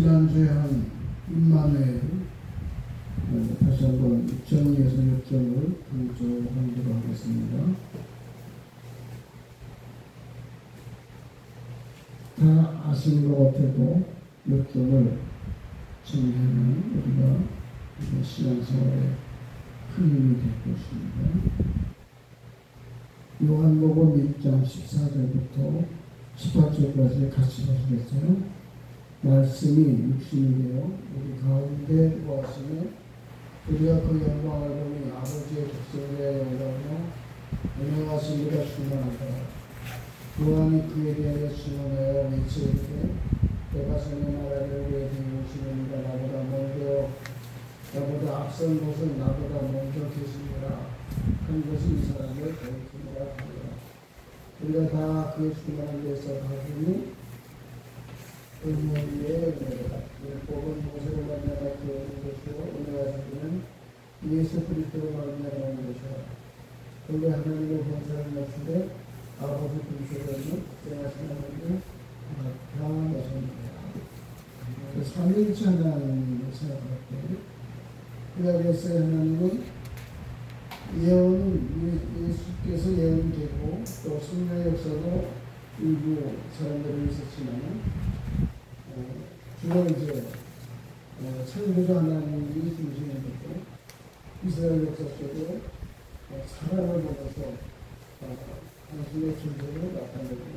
지난주에 한 임마누엘 다시 한번 정리해서 역정을 강조하도록 하겠습니다. 다 아시는 것 같아도 역정을 정리하면 우리가 신앙생활에 큰 힘이 될 것입니다. 요한복음 1장 14절부터 18절까지 같이 보시겠어요? 말씀이 육신이 되어 우리 가운데 거하시며 우리가 그 영광을 보니 아버지의 독생자의 영광으로 은혜하신 이가 충만하다. 요한이 그에 대하여 시몬하여 외치되 내가 성의 나라를 우리에게 오시는 이가 나보다 먼저 나보다 앞선 것은 나보다 먼저 계시니라. 한 것이 이 사람을 가리키니라 하더라. 우리가 다 그의 충만한 데서 가보니 은혜의 은혜라. 율법은 모세로 말미암아 되어진 것이요 은혜와 자비는 예수 그리스도로 말미암아 것이라. 원래 하나님의 본사를 맡으되 아버지 그리스도는 특정하신 하나님을 나타내십니다. 삼위일체 하나님을 생각할 때 구약에서의 하나님은 예언은 예수께서 예언되고 또 성령의 역사도 일부 사람들이 있었지만 주로 이제 창조자 하나님이 중심이 되고 이스라엘 역사 속에 사람을 보면서 당신의 존재를 나타내고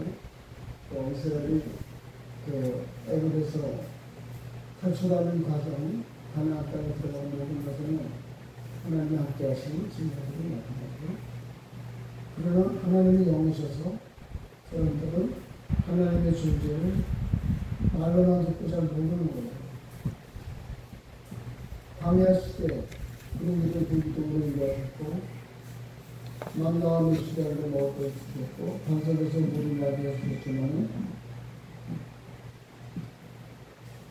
또 이스라엘이 그 애굽에서 탈출하는 과정, 가나안 땅에 들어가는 모든 것에는 하나님이 함께 하시는 증거들이 나타나고, 그러나 하나님이 영이셔서 사람들은 하나님의 존재를 말로만 듣고 잘 모르는 거예요. 광야시대 그들의 불기둥으로 이루어졌고 만나와 밀수단으로 먹을 주셨고 반석에서 물이 나게 하셨지만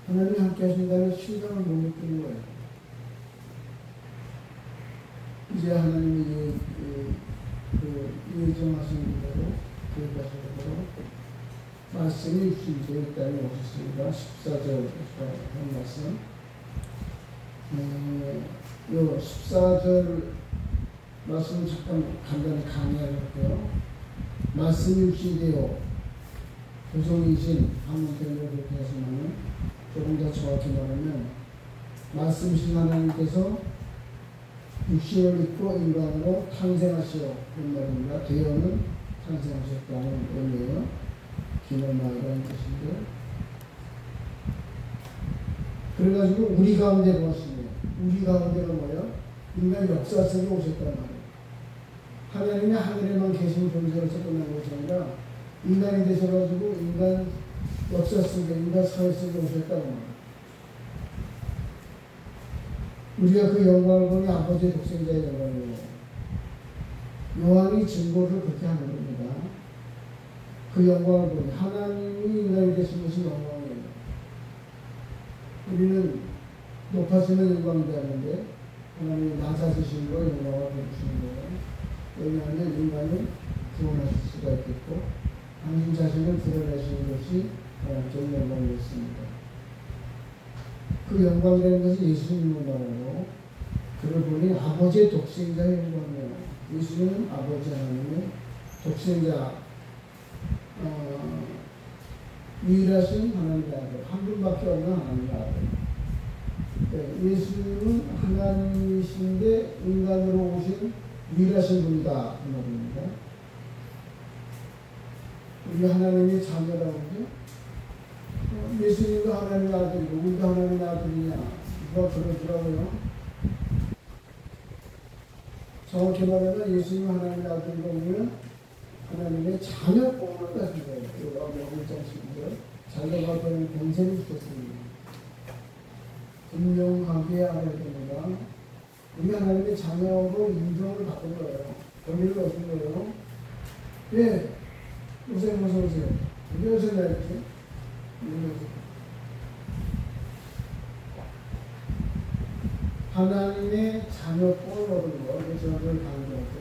하나님이 함께 하신다는 실감을 못 느끼는 거예요. 이제 하나님이 예정하신 대로 계획하신 대로 말씀이 육신이 되어 이 땅에 오셨습니다. 14절에서 한 말씀. 요 14절 말씀을 잠깐 간단히 강의해볼게요. 말씀이 육신이 되어 도성이신 하나님께로 그렇게 하시면 조금 더 정확히 말하면 말씀이신 하나님께서 육신을 입고 인간으로 탄생하시어 그런 말입니다. 되어는 탄생하셨다는 의미예요. 기념하라는 뜻인데, 그래가지고 우리 가운데 오시네. 우리 가운데가 뭐야? 인간 역사 속에 오셨단 말이에요. 하나님이 하늘에만 계신 존재로서 끝난 것이 아니라 인간이 되셔가지고 인간 역사 속에, 인간 사회 속에 오셨다고 말이에요. 우리가 그 영광을 보니 아버지의 독생자의 영광이에요. 요한이 증거를 그렇게 하는 겁니다. 그 영광을 보니 하나님이 인간이 되신 것이 영광이에요. 우리는 높아지는 영광이 되는데 하나님이 낮아지신 거 영광을 보여주시는 거예요. 왜냐하면 인간은 구원하실 수가 있겠고 당신 자신을 드러내시는 것이 하나님의 영광이었습니다. 그 영광이라는 것이 예수님을 말하고 그를 보니 아버지의 독생자의 영광이에요. 예수님은 아버지 하나님의 독생자, 유일하신 하나님의 아들, 한 분밖에 없는 하나님의 아들. 네, 예수님은 하나님이신데 인간으로 오신 유일하신 분이다 이 말입니다. 우리 하나님의 자녀라고 하죠. 예수님도 하나님의 아들이고 우리도 하나님의 아들이냐, 누가 그러더라고요. 정확히 말하면 예수님은 하나님의 아들이고 우리는 하나님의 자녀권을 가진 거예요. 그리고 오늘 장식인데요. 자녀가 되는 권세를 주셨습니다. 분명하게 알아야 됩니다. 우리 하나님의 자녀로 인정을 받은 거예요. 권리를 얻은 거예요. 예, 오세요. 어디 오셨나요? 하나님의 자녀권을 얻은 거, 저를 강조하죠.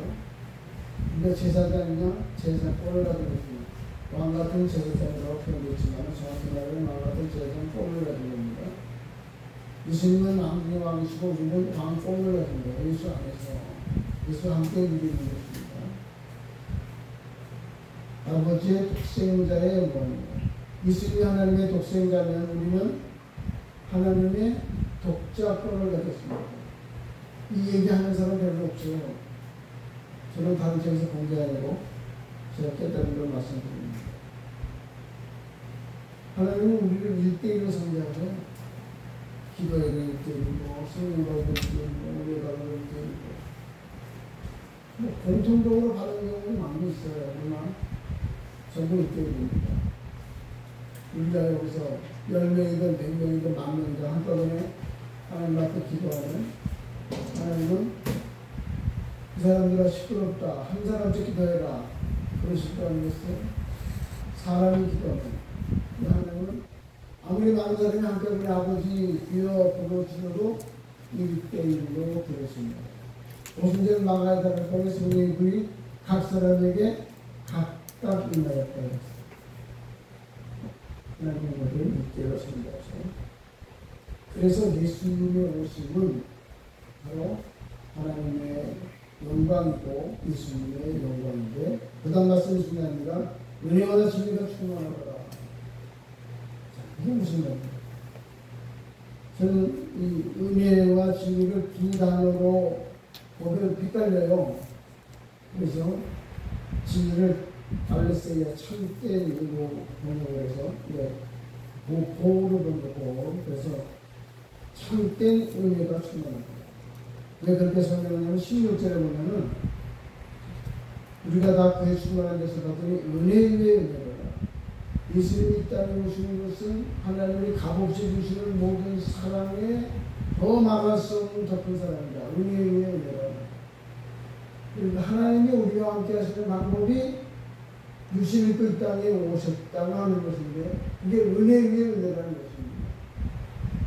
근데 제사장이냐? 제사권을 얻은 것입니다. 왕 같은 제사장이라고 표현됐지만 정확히 말하면 왕 같은 제사장 폼을 가진 겁니다. 예수님은 왕중의 왕이시고 우리는 왕 폼을 가진 거예요. 예수 안에서. 예수 함께 누리는 것입니다. 아버지의 독생자의 영광입니다. 예수님이 하나님의 독생자면 우리는 하나님의 독자권을 가졌습니다. 이 얘기하는 사람 별로 없죠. 저는 다른 책에서 공개하려고 제가 깨달은 걸 말씀드립니다. 하나님은 우리를 1대1로 상대하고 기도에는 1대1이고 성령과도 1대1이고 예배가도 1대1이고 공통적으로 받은 경우는 많이 있어요. 그러나 전부 1대1입니다. 우리가 여기서 10명이든 100명이든 10,000명이든 한꺼번에 하나님 앞에 기도하면 하나님은 그 사람들아 시끄럽다. 한 사람씩 기도해라. 그러실 거라는 것은 사람이 기도하면 하나님은 아무리 많은 사람이 한꺼번에 아버지 귀여 부르짖어도 1대1로 기도했습니다. 오순절 막아야 될 거에 성령의 불이 각 사람에게 각각 임하였다. 하나님의 것을 1대1로 섬기하죠. 그래서 예수님의 오심은 바로 하나님의 영광이고 예수님의 영광인데 그 다음 말씀이 중요합니다. 은혜와 진리가 충만하더라. 이게 무슨 말입니까? 저는 이 은혜와 진리를 두 단어로 보면 헷갈려요. 그래서 진리를 알레세이아 참된 번역을 해서 보호로 번역하고 그래서 참된 은혜가 충만합니다. 왜 그렇게 설명하냐면 16절에 보면은 우리가 다 그의 충만한 데서 받으니 은혜 위에 은혜로다. 예수님이 이 땅에 오시는 것은 하나님이 값없이 주시는 모든 사랑에 더 막을 수 없는 더 큰 사랑이다. 은혜 위에 은혜로다. 그러니까 하나님이 우리와 함께 하시는 방법이 유심히 그 땅에 오셨다고 하는 것인데 그게 은혜 위에 은혜라는 것입니다.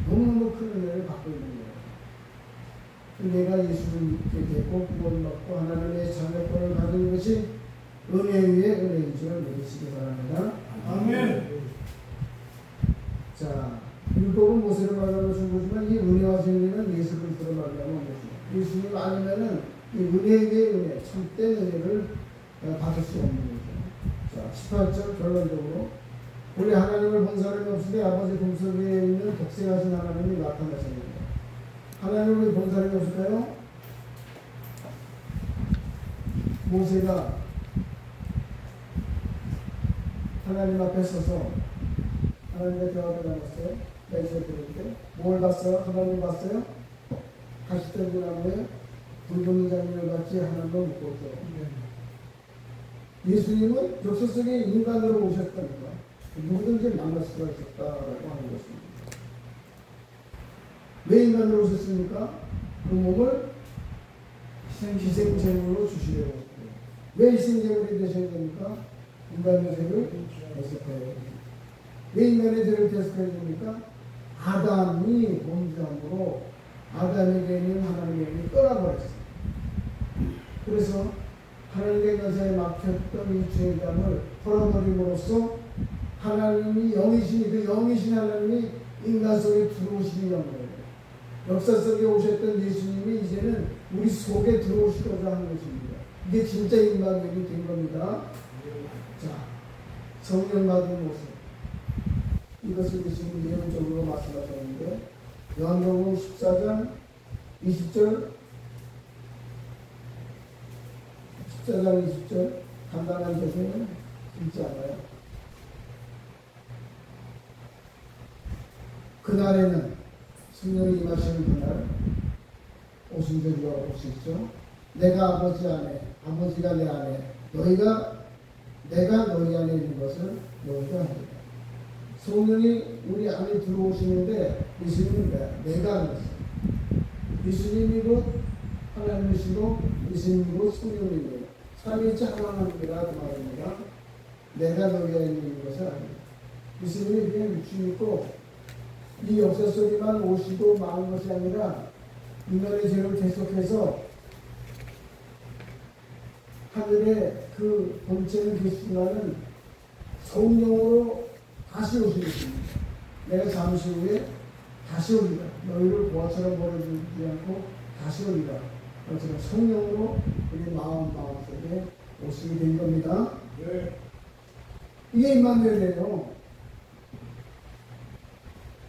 너무너무 큰 은혜를 받고 있는 거예요. 내가 예수를 믿게 되고 구원받고 하나님의 자녀권을 가진 것이 은혜 위에 은혜인 줄 믿으시기 바랍니다. 아멘. 자, 율법은 모세를 말하는 준 거지만 이 은혜와 진리는 예수 그리스도를 말하는 것입니다. 예수님 아니면은 이 은혜 위에 은혜, 참된 은혜를 받을 수 없는 거죠. 자, 18절 결론적으로 우리 하나님을 본 사람이 없으니 아버지 품속에 있는 독생하신 하나님이 나타나십니다. 하나님을 본 사람이 없을까요? 모세가 하나님 앞에 서서 하나님의 대화를 나눴어요. 메시지 들을 때 뭘 봤어요? 하나님 봤어요? 가시던 나무에 불 붙는 장면을 봤지 하나님도 못 보죠. 예수님은 역사 속에 인간으로 오셨다니까 누구든지 만날 수가 있었다라고 하는 것입니다. 왜 인간으로 오셨습니까? 그 몸을 희생제물로 주시려고 했어요. 왜 희생제물이 되셔야 됩니까? 인간의 죄를 대속해야 됩니다. 왜 인간의 죄를 대속해야 됩니까? 아담이 범죄함으로 아담에게 있는 하나님의 영이 떠나버렸어요. 그래서 하나님의 권세에 막혔던 이 죄감을 털어버림으로써 하나님이 영이시니 그 영이신 하나님이 인간 속에 들어오시기 영이에요. 역사 속에 오셨던 예수님이 이제는 우리 속에 들어오시고자 하는 것입니다. 이게 진짜 인간력이 된 겁니다. 자, 성령 받은 모습. 이것을 지금 예언적으로 말씀하셨는데 요한복음 14장 20절 14장 20절 간단한 교수는 읽지 않아요. 그날에는 성령이 임하시는 그날 오순절이라고 볼 수 있죠. 내가 아버지 안에 아버지가 내 안에 내가 너희 안에 있는 것을 너희가 알리라. 성령이 우리 안에 들어오시는데 예수님은 내가 하는 것이에요. 예수님이 곧 하나님이시고 예수님이 곧 성령님이에요. 삼위일체 하나님이라 그 말입니다. 내가 너희 안에 있는 것을 알리라. 예수님이 그냥 육신 있고 이 역사 속에만 오시고 마는 것이 아니라 인간의 죄를 계속해서 하늘의 그 본체는 계시지만은 성령으로 다시 오시겠습니다. 내가 잠시 후에 다시 오리라. 너희를 보아처럼 버려주지 않고 다시 오리라. 그것처럼 성령으로 우리 마음속에 오시게 된 겁니다. 네. 이게 임마누엘이에요.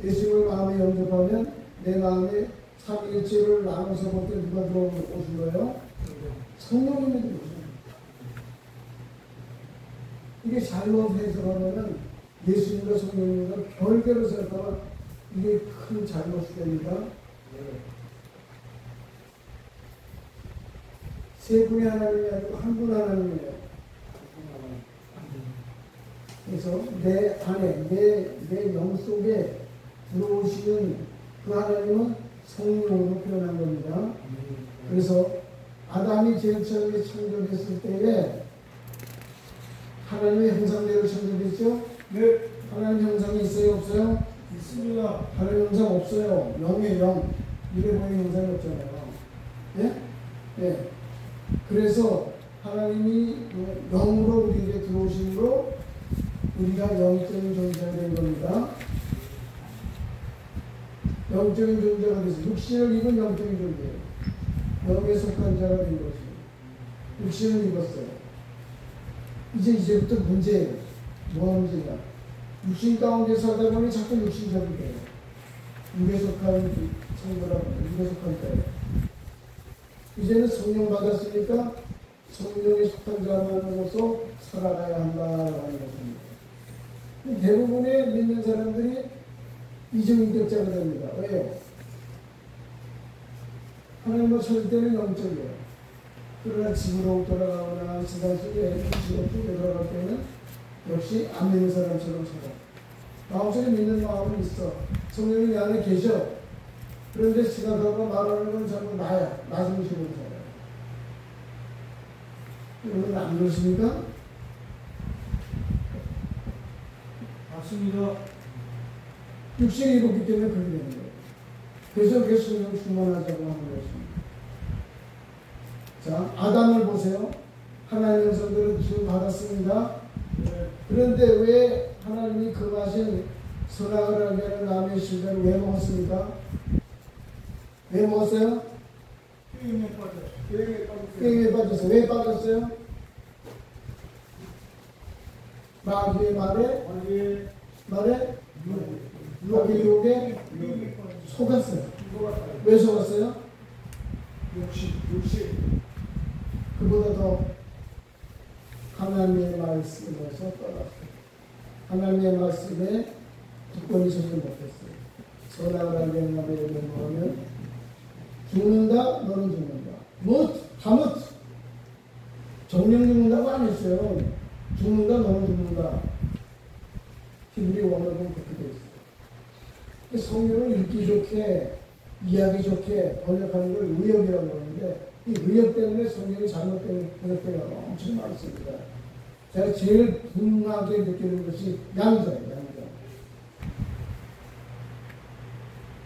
예수님을 마음에 영접하면 내 마음에 삼위일체를 나눠서 볼 때 누가 들어오신 거예요? 성령님이 들어오신 거예요. 이게 잘못 해석하면 예수님과 성령님과 별개로 생각하면 이게 큰 잘못이 됩니다. 세 분의 하나님이 아니고 한 분 하나님이에요. 그래서 내 안에, 내 영 속에 들어오시는 그 하나님은 성령으로 표현한 겁니다. 그래서 아담이 제일 처음에 창조됐을 때에 하나님의 형상대로 창조됐죠? 네. 하나님 형상이 있어요? 없어요? 있습니다. 하나님 형상 없어요. 영의 영. 이래 보이는 형상이 없잖아요. 예? 네. 그래서 하나님이 영으로 우리에게 들어오심으로 우리가 영적인 존재가 된 겁니다. 영적인 존재가 돼서 육신을 입은 영적인 존재예요. 영에 속한 자가 된 거죠. 육신을 입었어요. 이제부터 문제예요. 뭐가 문제냐? 육신 가운데 살다 보니 자꾸 육신적이 돼요. 육에 속한 성도라고 육에 속한 자예요. 이제는 성령 받았으니까 성령에 속한 자만으로서 살아가야 한다라는 것입니다. 대부분의 믿는 사람들이 이중인격자가 됩니다. 왜요? 하나님을 찾을 때는 영적이에요. 그러나 집으로 돌아가거나 세상 속에 직업 속에 들어갈 때는 역시 안 믿는 사람처럼 살아. 마음속에 믿는 마음은 있어. 성령이 내 안에 계셔. 그런데 생각하고 말하는 건 전부 나야. 나 중심으로 살아요. 여러분 안 그렇습니까? 맞습니다. 육신이 입었기 때문에 그렇게 되는 거예요. 그래서 그게 성령 충만하자고 하는 것입니다. 자, 아담을 보세요. 하나님의 형상대로 지금 받았습니다. 그런데 왜 하나님이 금하신 선악을 알게 하는 남의 실과를 왜 먹었습니까? 왜 먹었어요? 꾀에 빠졌어요. 왜 빠졌어요? 마귀의 말에 마귀의 유혹에 속았어요. 왜 속았어요? 욕심. 그보다 더 하나님의 말씀에서 떠났어요. 하나님의 말씀에 굳건히 서지 못했어요. 선악을 알게 하는 남의 이름을 먹으면 죽는다, 너는 죽는다. 다못 정령 죽는다고 안 했어요. 죽는다, 너는 죽는다. 히브리 원어는 그렇게 되어 있어요. 성경을 읽기 좋게, 이해하기 좋게 번역하는 걸 의역이라고 하는데, 이 의역 때문에 성경이 잘못된 의역 때가 엄청 많습니다. 제가 제일 분하게 느끼는 것이 양자예요, 양자.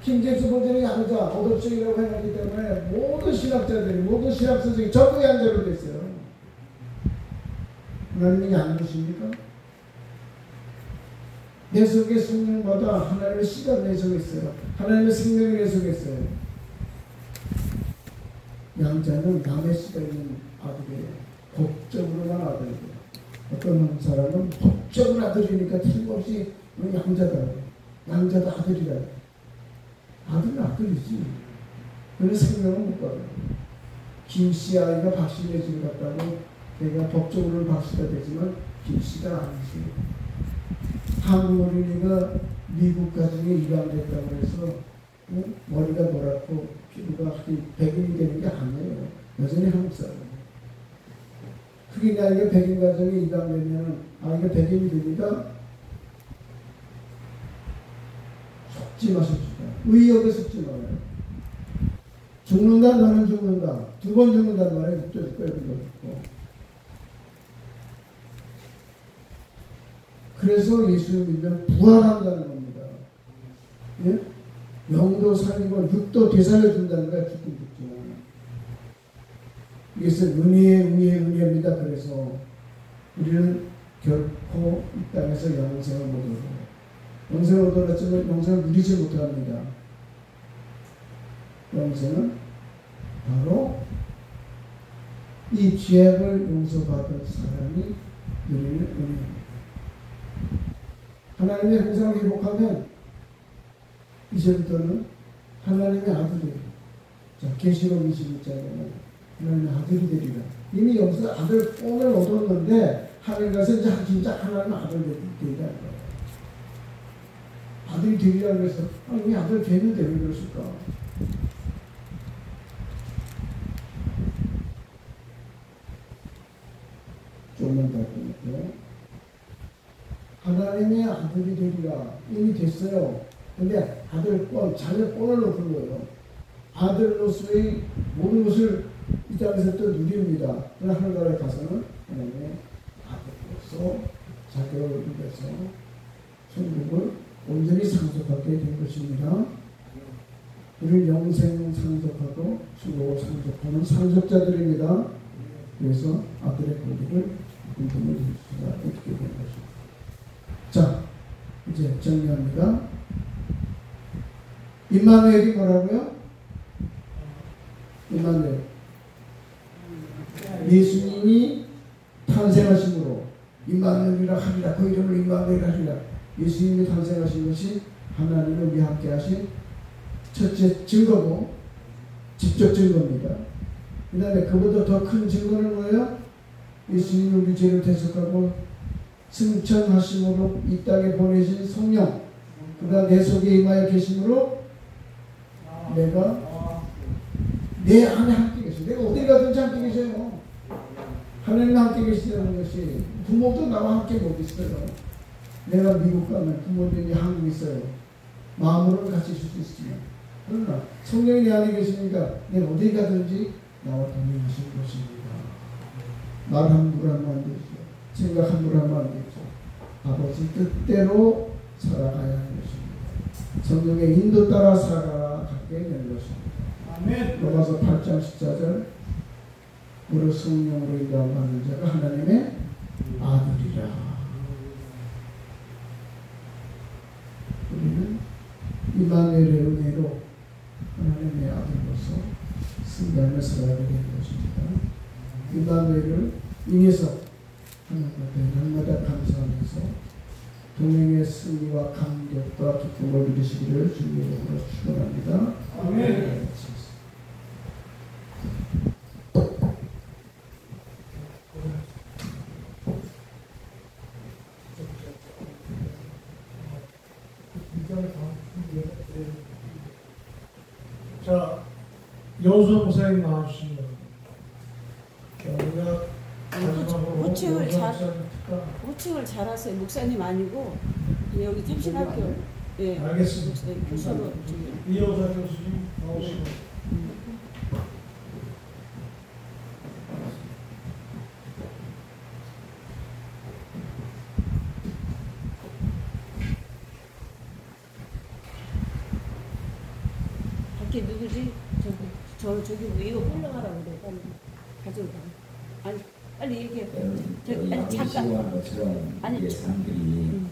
킹제임스 버전이 양자, 어도적이라고 해놨기 때문에 모든 신학자들이, 모든 신학서적이 전부 양자로 됐어요. 하나님이 양자십니까? 내 속에 성령보다 하나님의 씨가 내 속에 있어요. 하나님의 생명이 내 속에 있어요. 양자는 남의 씨가 있는 아들이에요. 법적으로만 아들이에요. 어떤 사람은 법적으로 아들이니까 틀림없이 양자다. 양자도 아들이다. 아들은 아들이지. 그래서 생명은 못 받아요. 김씨 아이가 박씨의 집 같다고 내가 법적으로는 박씨가 되지만 김씨가 아니지. 한국 어린이가 미국 가정에 입양됐다고 해서 머리가 노랗고 피부가 백인이 되는 게 아니에요. 여전히 한국 사람이에요. 흑인 아이가 백인 가정에 입양되면 아이가 백인이 됩니다. 속지 마십시오. 의역에 속지 말아요. 죽는다, 너는 죽는다. 두 번 죽는다는 말에 붙여줄 거예요. 그래서 예수를 믿으면 부활한다는 겁니다. 예? 영도 살리고 육도 되살려준다는 거야. 죽긴 죽지만. 이것은 은혜입니다. 그래서 우리는 결코 이 땅에서 영생을 못 얻어요. 영생을 얻었지만 영생을 누리지 못합니다. 영생은 바로 이 죄악을 용서받은 사람이 누리는 은혜입니다. 하나님의 형상을 회복하면 이제부터는 하나님의 아들이, 자, 계시록 21장에는 하나님의 아들이 되리라. 이미 여기서 아들 뽕을 얻었는데 하늘 가서 이제 진짜 하나님의 아들 되리라는 거예요. 아들이 되리라고 해서 이미 아들 되는데 왜 그러실까? 조금만 더 볼게요. 하나님의 아들이 되리라. 이미 됐어요. 근데 아들 권, 자녀 권을 놓은 거예요. 아들로서의 모든 것을 이 땅에서 또 누립니다. 그러나 하늘나라에 가서는 하나님의 아들로서 자격을 누려서 천국을 온전히 상속하게 된 것입니다. 우리는 영생 상속하고 천국을 상속하는 상속자들입니다. 그래서 아들의 권리를 인정을 줄 수가 있게 된 것입니다. 자, 이제 정리합니다. 임마누엘이 뭐라고요? 임마누엘. 예수님이 탄생하심으로 임마누엘이라 하리라. 그 이름을 임마누엘이라 하리라. 예수님이 탄생하신 것이 하나님을 위해 함께 하신 첫째 증거고 직접 증거입니다. 그 다음에 그보다 더 큰 증거는 뭐예요? 예수님이 우리 죄를 대속하고 승천하심으로 이 땅에 보내신 성령, 그가 내 속에 임하여 계심으로 내가 내 안에 함께 계셔. 내가 어디 가든지 함께 계셔요. 하나님 함께 계시다는 것이 부모도 나와 함께 못 있어요. 내가 미국 가면 부모님이 한국에 있어요. 마음으로는 같이 있을 수 있지만 그러나 성령이 내 안에 계시니까 내가 어디 가든지 나와 동행하실 것입니다. 말 함부로 하면 안 되죠. 생각 함부로 하면 안 되죠. 아버지 뜻대로 살아가야 하는 것입니다. 성령의 인도 따라 살아가게 되는 것입니다. 아멘. 로마서 8장 14절 무릇 성령으로 인도하는 자가 하나님의 아들이라. 우리는 임마누엘의 은혜로 하나님의 아들로서 승리하며 살아가게 되는 것입니다. 임마누엘을 인해서 날마다 감사하면서 동행의 승리와 감격과 기쁨을 누리시기를 주님의 이름으로 축원합니다. 아멘. 자, 여호수 목사님 나와주시면 우리가 호칭을 잘하세요. 목사님 아니고 여기 탐신학교 예, 알겠습니다. 교수로 이여사 교수님 나오시면 밖에 누구지? 저기 뭐 이거 올라가라고 그래. 빨리 가져가. 아니 빨리 얘기해. 아니 잠깐. 것처럼 아니, 이게 사람들이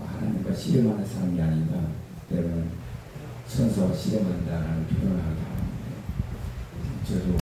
하나님과 씨름하는 사람이 아닌가 때로는 천사와 씨름한다라는 표현을 하기도 하는데 저도